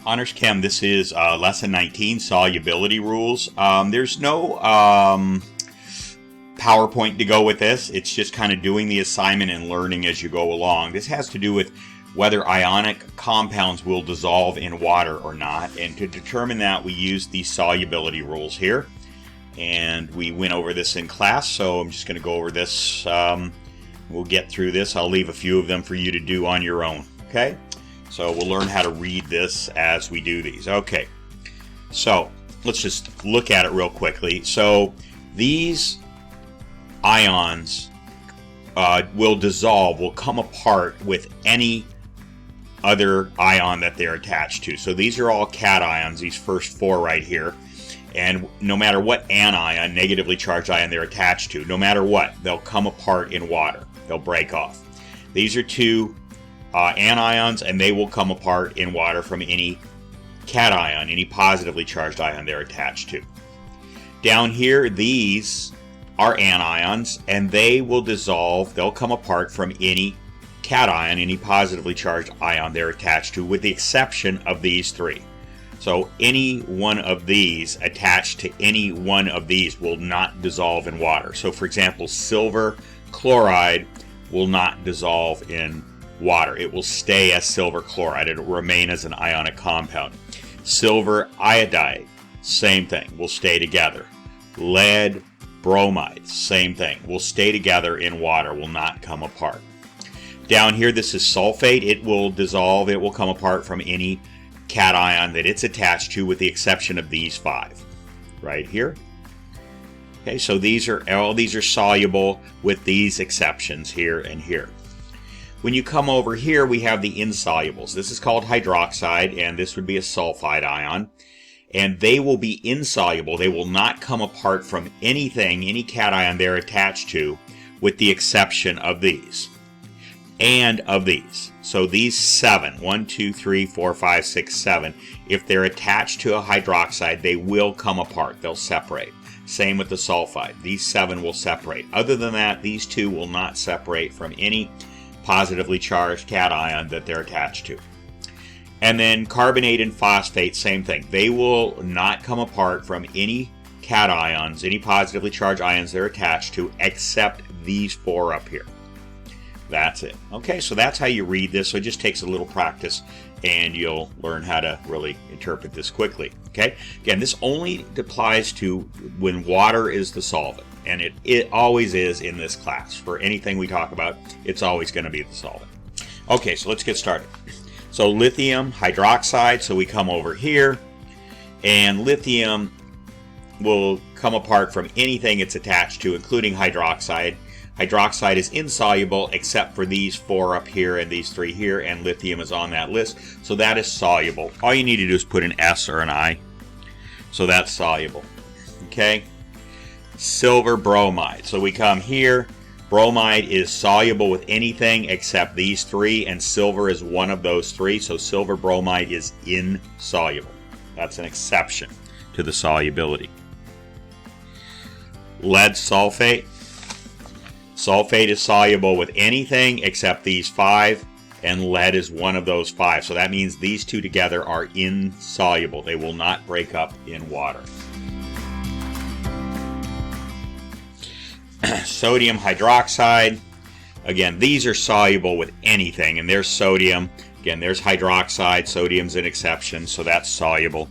Honors Chem, this is Lesson 19, Solubility Rules. There's no PowerPoint to go with this. It's just kind of doing the assignment and learning as you go along. This has to do with whether ionic compounds will dissolve in water or not. And to determine that, we use the solubility rules here. And we went over this in class, so I'm just going to go over this. We'll get through this. I'll leave a few of them for you to do on your own. Okay? So we'll learn how to read this as we do these. Okay, so let's just look at it real quickly. So these ions will dissolve, will come apart with any other ion that they're attached to. So these are all cations, these first four right here. And no matter what anion, negatively charged ion they're attached to, no matter what, they'll come apart in water. They'll break off. These are two anions, and they will come apart in water from any cation, any positively charged ion they're attached to. Down here, these are anions, and they will dissolve. They'll come apart from any cation, any positively charged ion they're attached to, with the exception of these three. So any one of these attached to any one of these will not dissolve in water. So for example, silver chloride will not dissolve in water. It will stay as silver chloride. It will remain as an ionic compound. Silver iodide, same thing, will stay together. Lead bromide, same thing, will stay together in water, will not come apart. Down here, this is sulfate. It will dissolve. It will come apart from any cation that it's attached to, with the exception of these five right here. Okay, so all these are soluble with these exceptions here and here. When you come over here, we have the insolubles. This is called hydroxide, and this would be a sulfide ion. And they will be insoluble. They will not come apart from anything, any cation they're attached to, with the exception of these. And of these. So these 7, 1, 2, 3, 4, 5, 6, 7, if they're attached to a hydroxide, they will come apart. They'll separate. Same with the sulfide. These 7 will separate. Other than that, these 2 will not separate from any positively charged cation that they're attached to. And then carbonate and phosphate, same thing. They will not come apart from any cations, any positively charged ions they're attached to, except these 4 up here. That's it. Okay, so that's how you read this. So it just takes a little practice, and you'll learn how to really interpret this quickly. Okay, again, this only applies to when water is the solvent, and it always is in this class. For anything we talk about, it's always going to be the solvent. Okay, so let's get started. So lithium hydroxide, so we come over here, and lithium will come apart from anything it's attached to, including hydroxide. Hydroxide is insoluble except for these 4 up here and these 3 here, and lithium is on that list, so that is soluble. All you need to do is put an S or an I, so that's soluble. Okay? Silver bromide. So we come here. Bromide is soluble with anything except these 3, and silver is one of those 3, so silver bromide is insoluble. That's an exception to the solubility. Lead sulfate. Sulfate is soluble with anything except these 5, and lead is one of those 5. So that means these 2 together are insoluble. They will not break up in water. Sodium hydroxide. Again, these are soluble with anything, and there's sodium. Again, there's hydroxide. Sodium's an exception, so that's soluble.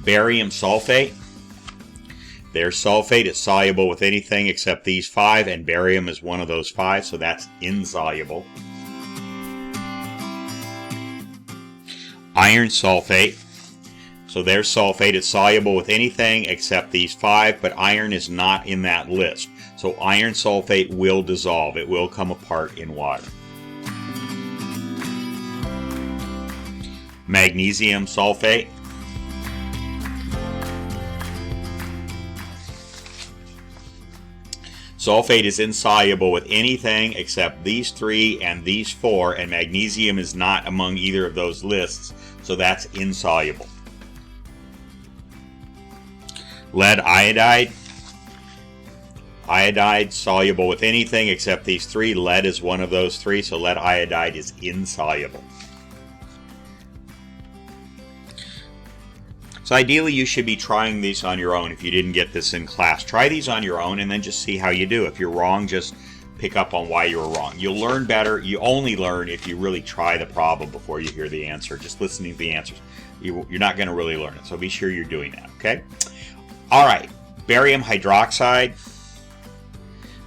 Barium sulfate. There's sulfate. It's soluble with anything except these 5, and barium is one of those 5, so that's insoluble. Iron sulfate. So there's sulfate. It's soluble with anything except these 5, but iron is not in that list. So iron sulfate will dissolve. It will come apart in water. Magnesium sulfate. Sulfate is insoluble with anything except these 3 and these 4, and magnesium is not among either of those lists, so that's insoluble. Lead iodide. Iodide soluble with anything except these 3. Lead is one of those 3, so lead iodide is insoluble. So ideally you should be trying these on your own if you didn't get this in class. Try these on your own and then just see how you do. If you're wrong, just pick up on why you were wrong. You'll learn better. You only learn if you really try the problem before you hear the answer. Just listening to the answers, you're not going to really learn it. So be sure you're doing that, okay? All right, barium hydroxide.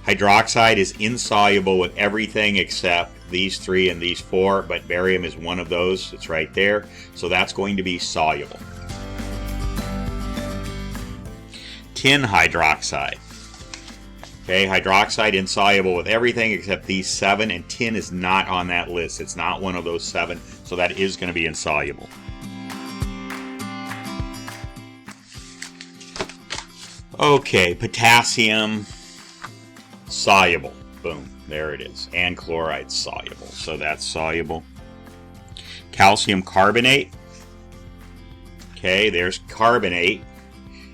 Hydroxide is insoluble with everything except these 3 and these 4, but barium is one of those. It's right there. So that's going to be soluble. Tin hydroxide. Okay, hydroxide insoluble with everything except these 7, and tin is not on that list. It's not one of those 7, so that is going to be insoluble. Okay, potassium soluble. Boom, there it is. And chloride soluble, so that's soluble. Calcium carbonate. Okay, there's carbonate.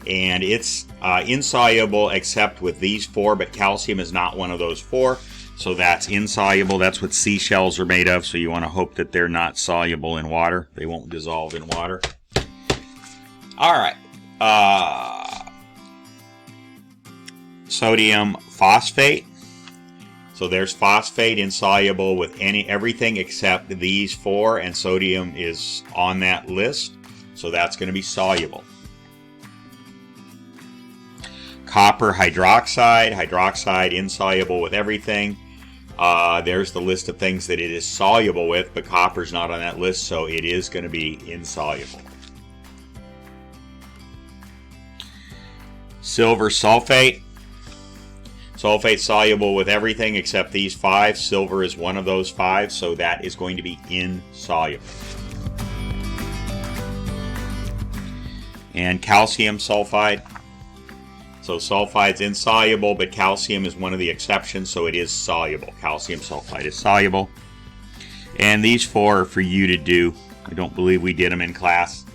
And it's insoluble except with these 4, but calcium is not one of those 4, so that's insoluble. That's what seashells are made of, so you want to hope that they're not soluble in water. They won't dissolve in water. All right. Sodium phosphate. So there's phosphate insoluble with everything except these 4, and sodium is on that list, so that's going to be soluble. Copper hydroxide. Hydroxide insoluble with everything. There's the list of things that it is soluble with, but copper's not on that list, so it is going to be insoluble. Silver sulfate. Sulfate soluble with everything except these 5. Silver is one of those 5, so that is going to be insoluble. And calcium sulfide. So sulfide's insoluble, but calcium is one of the exceptions, so it is soluble. Calcium sulfide is soluble. And these 4 are for you to do. I don't believe we did them in class.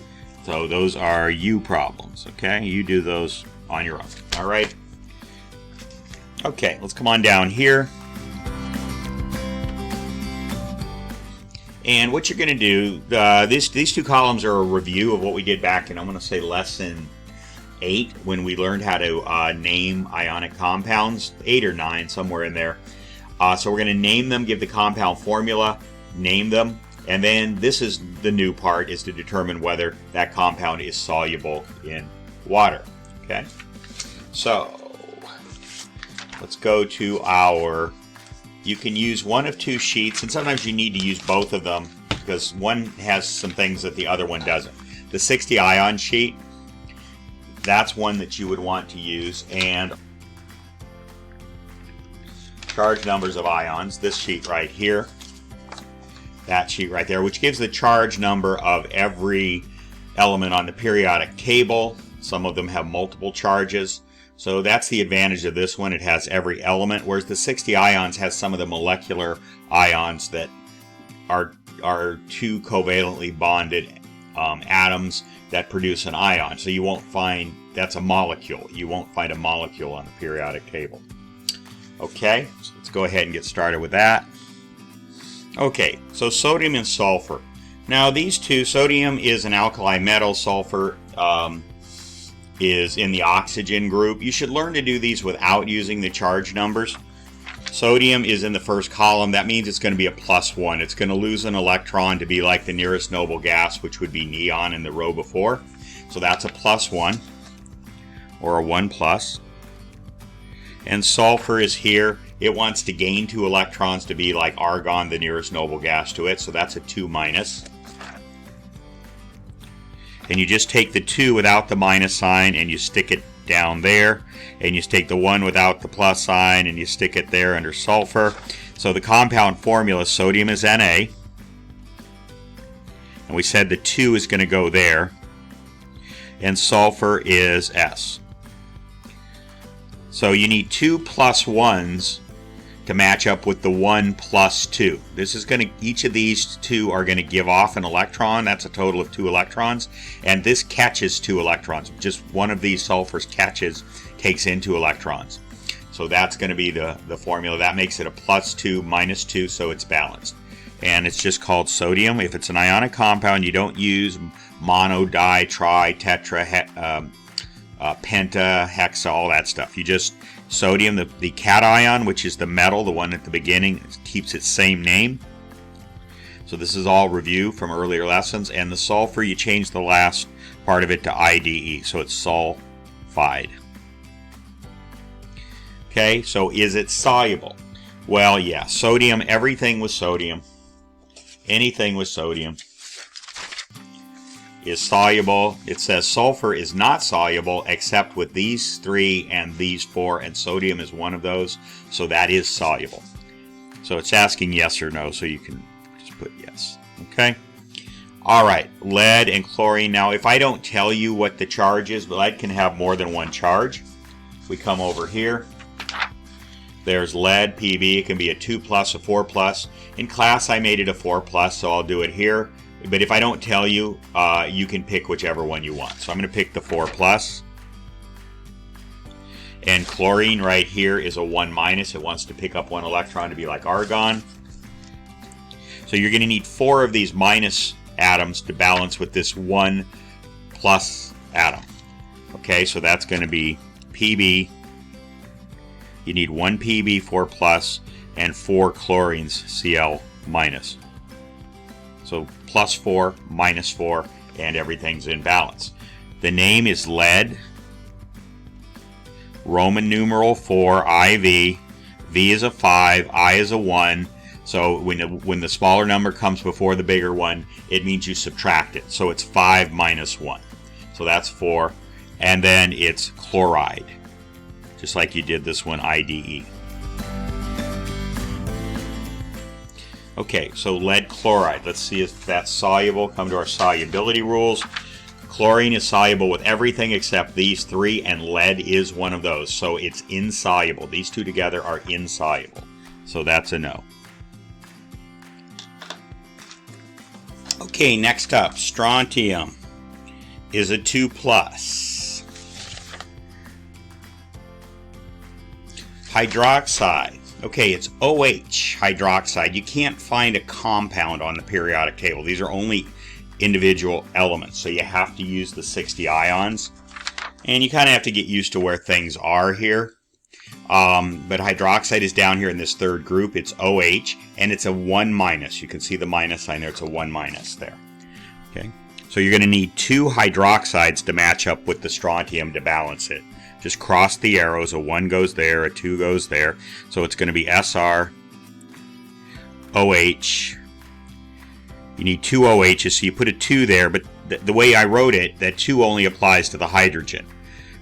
So those are you problems, okay? You do those on your own, all right? Okay, let's come on down here. And what you're going to do, these 2 columns are a review of what we did back in, I'm going to say, lesson 8, when we learned how to name ionic compounds. 8 or 9, somewhere in there. So we're going to name them, give the compound formula, name them, and then this is the new part, is to determine whether that compound is soluble in water. Okay, so let's go to our, you can use one of 2 sheets, and sometimes you need to use both of them because one has some things that the other one doesn't. The 60 ion sheet, that's one that you would want to use, and charge numbers of ions, this sheet right here, that sheet right there, which gives the charge number of every element on the periodic table. Some of them have multiple charges, so that's the advantage of this one. It has every element, whereas the 60 ions has some of the molecular ions that are 2 covalently bonded atoms that produce an ion. So you won't find, that's a molecule. You won't find a molecule on the periodic table. Okay, so let's go ahead and get started with that. Okay, so sodium and sulfur. Now these 2, sodium is an alkali metal, sulfur is in the oxygen group. You should learn to do these without using the charge numbers. Sodium is in the first column. That means it's going to be a +1. It's going to lose an electron to be like the nearest noble gas, which would be neon in the row before. So that's a +1, or a 1+. And sulfur is here. It wants to gain 2 electrons to be like argon, the nearest noble gas to it. So that's a 2-. And you just take the 2 without the minus sign and you stick it down there, and you take the 1 without the plus sign and you stick it there under sulfur. So the compound formula, sodium is Na, and we said the 2 is going to go there, and sulfur is S. So you need 2 +1s to match up with the 1 + 2. This is going to, each of these 2 are going to give off an electron. That's a total of 2 electrons, and this catches 2 electrons. Just one of these sulfurs takes in 2 electrons. So that's going to be the formula. That makes it a +2 - 2, so it's balanced. and it's just called sodium. If it's an ionic compound, you don't use mono, di, tri, tetra, penta, hexa, all that stuff. You just sodium, the cation, which is the metal, the one at the beginning, keeps its same name. So this is all review from earlier lessons. And the sulfur, you change the last part of it to IDE, so it's sulfide. Okay, so is it soluble? Well, yeah, sodium, everything with sodium, anything with sodium is soluble. It says sulfur is not soluble except with these 3 and these 4, and sodium is one of those, so that is soluble. So it's asking yes or no, so you can just put yes. Okay? Alright, lead and chlorine. Now, if I don't tell you what the charge is, lead can have more than one charge. We come over here. There's lead, Pb. It can be a 2+, a 4+. In class, I made it a 4+, so I'll do it here. But if I don't tell you, you can pick whichever one you want. So I'm going to pick the 4+. And chlorine right here is a 1-. It wants to pick up 1 electron to be like argon. So you're going to need 4 of these minus atoms to balance with this 1+ atom. Okay, so that's going to be Pb. You need 1 Pb, 4+, and 4 chlorines, Cl-. So +4, -4, and everything's in balance. The name is lead. Roman numeral 4, IV. V is a 5, I is a 1. So when the smaller number comes before the bigger one, it means you subtract it. So it's 5 minus 1. So that's 4. And then it's chloride, just like you did this one, IDE. Okay, so lead chloride. Let's see if that's soluble. Come to our solubility rules. Chlorine is soluble with everything except these 3, and lead is one of those. So it's insoluble. These two together are insoluble. So that's a no. Okay, next up, strontium is a 2+. Hydroxide. Okay, it's OH hydroxide. You can't find a compound on the periodic table. These are only individual elements, so you have to use the 60 ions. And you kind of have to get used to where things are here. But hydroxide is down here in this third group. It's OH, and it's a 1-. You can see the minus sign there. It's a 1- there. Okay, so you're going to need 2 hydroxides to match up with the strontium to balance it. Just cross the arrows. A 1 goes there, a 2 goes there. So it's going to be Sr, OH. You need 2 OHs, so you put a 2 there, but the way I wrote it, that 2 only applies to the hydrogen,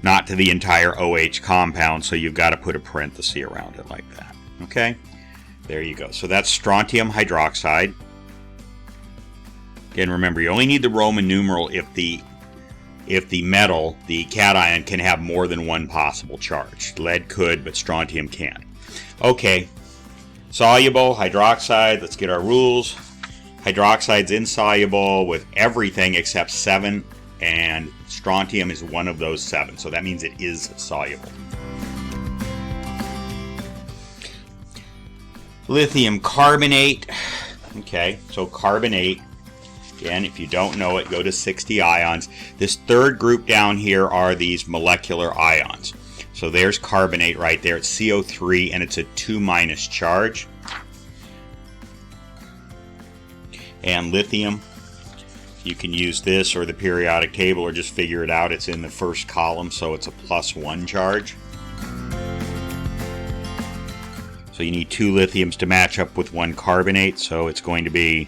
not to the entire OH compound, so you've got to put a parenthesis around it like that. Okay? There you go. So that's strontium hydroxide. Again, remember, you only need the Roman numeral if the metal, the cation, can have more than one possible charge. Lead could, but strontium can't. Okay, soluble hydroxide. Let's get our rules. Hydroxide's insoluble with everything except 7, and strontium is one of those 7, so that means it is soluble. Lithium carbonate. Okay, so carbonate. Again, if you don't know it, go to 60 ions. This third group down here are these molecular ions. So there's carbonate right there. It's CO3, and it's a 2- charge. And lithium, you can use this or the periodic table or just figure it out. It's in the first column, so it's a +1 charge. So you need 2 lithiums to match up with 1 carbonate, so it's going to be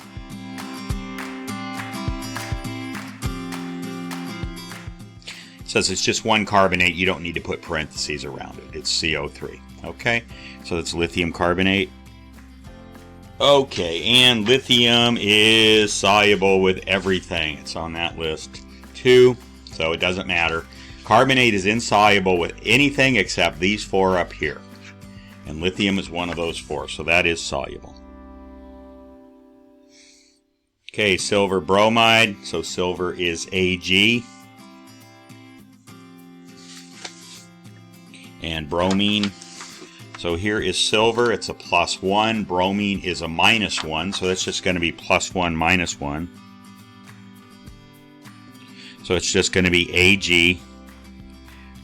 says it's just 1 carbonate. You don't need to put parentheses around it. It's CO3. Okay, so that's lithium carbonate. Okay, and lithium is soluble with everything. It's on that list too, so it doesn't matter. Carbonate is insoluble with anything except these 4 up here. And lithium is one of those 4, so that is soluble. Okay, silver bromide. So silver is Ag. And bromine. So here is silver, it's a +1. Bromine is a -1, so that's just going to be +1, -1. So it's just going to be Ag,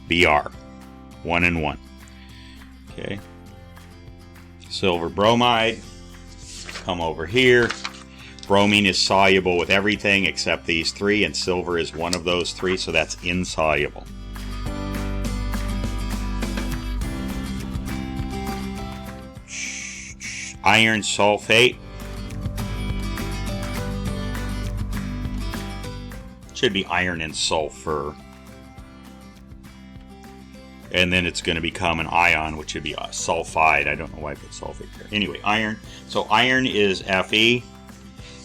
Br, 1 and 1. Okay. Silver bromide, come over here. Bromine is soluble with everything except these three, and silver is one of those three, so that's insoluble. Iron sulfate. Should be iron and sulfur. And then it's going to become an ion, which would be a sulfide. I don't know why I put sulfate there. Anyway, iron. So iron is Fe.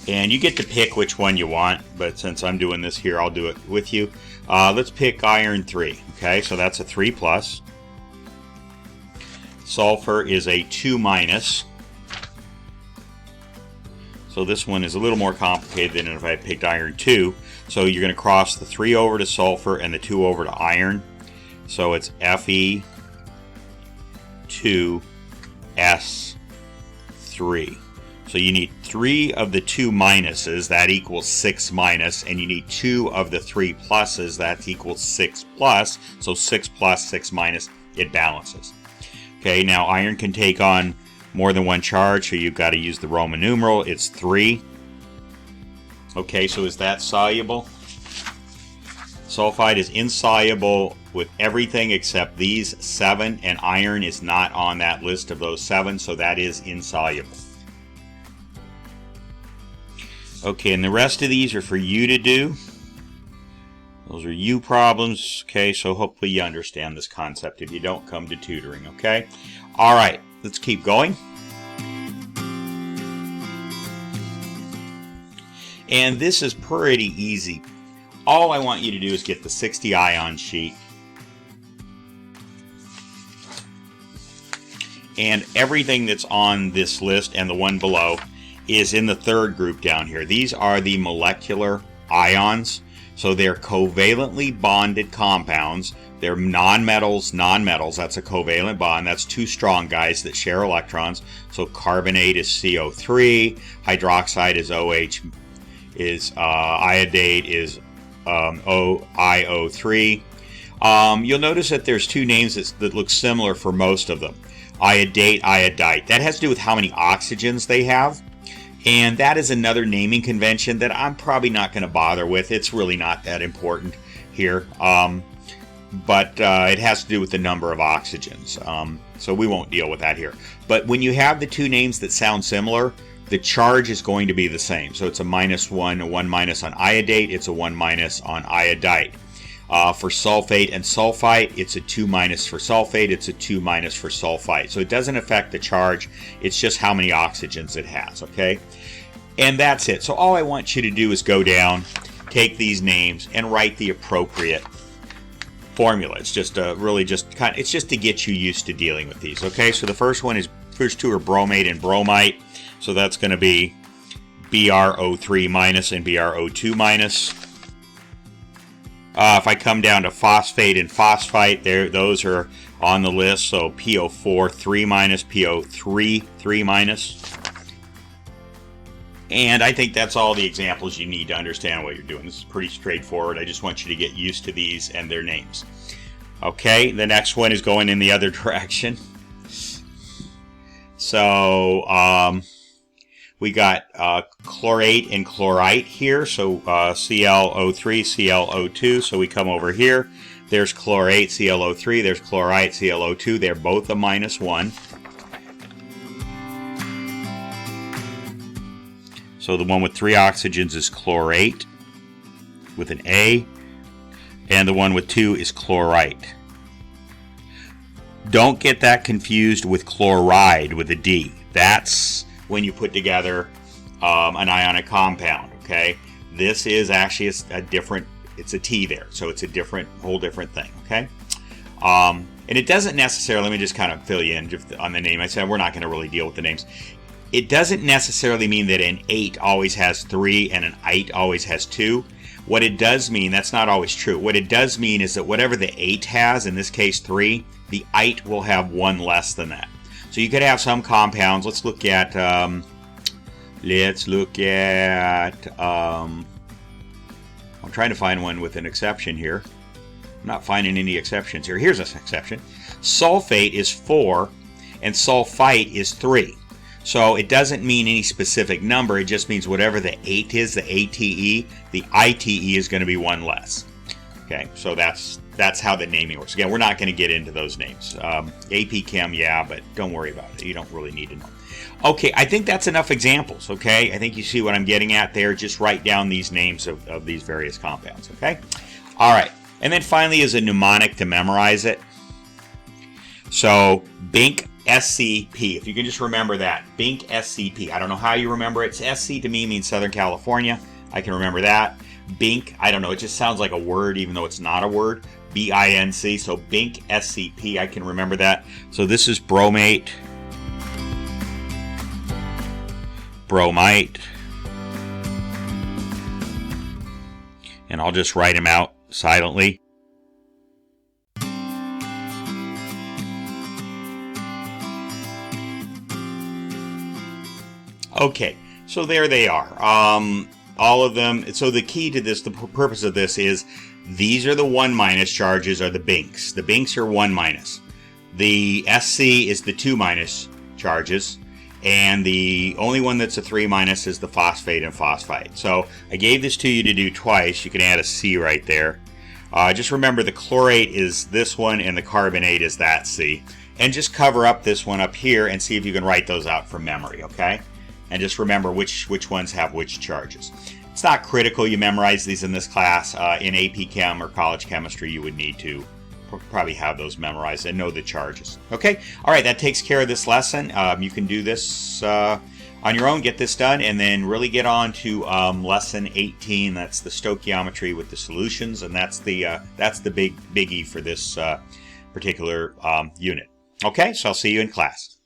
And you get to pick which one you want, but since I'm doing this here, I'll do it with you. Let's pick iron 3. Okay, so that's a 3+. Sulfur is a 2-. So this one is a little more complicated than if I had picked iron 2. So you're going to cross the 3 over to sulfur and the 2 over to iron. So it's Fe2S3. So you need 3 of the 2 minuses, that equals 6 minus, and you need 2 of the 3 pluses, that equals 6 plus. So 6 plus, 6 minus, it balances. Okay, now iron can take on more than one charge, so you've got to use the Roman numeral. It's 3. Okay, so is that soluble? Sulfide is insoluble with everything except these 7, and iron is not on that list of those 7, so that is insoluble. Okay, and the rest of these are for you to do. Those are you problems. Okay, so hopefully you understand this concept if you don't come to tutoring, okay? All right, let's keep going. And this is pretty easy. All I want you to do is get the 60 ion sheet. And everything that's on this list and the one below is in the third group down here. These are the molecular ions. So they're covalently bonded compounds. They're nonmetals, that's a covalent bond. That's 2 strong guys that share electrons. So carbonate is CO3, hydroxide is OH, iodate is IO3. You'll notice that there's 2 names that look similar for most of them. Iodate, iodite. That has to do with how many oxygens they have. And that is another naming convention that I'm probably not going to bother with. It's really not that important here. But it has to do with the number of oxygens. So we won't deal with that here. But when you have the 2 names that sound similar, the charge is going to be the same. So it's a -1, a 1- on iodate. It's a 1- on iodite. For sulfate and sulfite, it's a 2- for sulfate. It's a 2- for sulfite. So it doesn't affect the charge. It's just how many oxygens it has, okay? And that's it. So all I want you to do is go down, take these names, and write the appropriate formula. It's just it's just to get you used to dealing with these, okay? So the first 2 are bromate and bromite. So that's going to be BrO3- and BrO2-. If I come down to phosphate and phosphite, those are on the list. So PO4 3-, PO3 3-. And I think that's all the examples you need to understand what you're doing. This is pretty straightforward. I just want you to get used to these and their names. Okay, the next one is going in the other direction. So we got chlorate and chlorite here. So ClO3, ClO2. So we come over here. There's chlorate, ClO3. There's chlorite, ClO2. They're both a -1. So the one with 3 oxygens is chlorate with an A, and the one with 2 is chlorite. Don't get that confused with chloride with a D. That's when you put together an ionic compound, okay? This is actually it's a T there, so it's a whole different thing, okay? And it doesn't necessarily, let me just kind of fill you in on the name. I said we're not going to really deal with the names. It doesn't necessarily mean that an 8 always has 3 and an 8 always has 2. What it does mean, that's not always true. What it does mean is that whatever the 8 has, in this case 3, the 8 will have 1 less than that. So you could have some compounds. Let's look at I'm trying to find one with an exception here. I'm not finding any exceptions here. Here's an exception. Sulfate is 4 and sulfite is 3. So it doesn't mean any specific number. It just means whatever the 8 is, the ATE, the ITE is going to be one less. Okay, so that's how the naming works. Again, we're not going to get into those names. AP Chem, yeah, but don't worry about it. You don't really need to know. Okay, I think that's enough examples, okay? I think you see what I'm getting at there. Just write down these names of these various compounds, okay? All right, and then finally is a mnemonic to memorize it. So, BINC SCP, if you can just remember that. BINC SCP. I don't know how you remember it. SC to me means Southern California. I can remember that. BINC, I don't know, it just sounds like a word even though it's not a word. BINC, so BINC SCP, I can remember that. So this is bromate, bromite, and I'll just write them out silently. Okay, so there they are. All of them. So the key to this, the purpose of this is these are the 1- charges are the BINCs. The BINCs are 1-. The SC is the 2- charges. And the only one that's a 3- is the phosphate and phosphite. So I gave this to you to do twice. You can add a C right there. Just remember the chlorate is this one and the carbonate is that C. And just cover up this one up here and see if you can write those out from memory, okay? And just remember which ones have which charges. It's not critical you memorize these in this class. In AP Chem or college chemistry, you would need to probably have those memorized and know the charges. Okay? All right, that takes care of this lesson. You can do this on your own, get this done, and then really get on to lesson 18. That's the stoichiometry with the solutions, and that's the biggie for this particular unit. Okay, so I'll see you in class.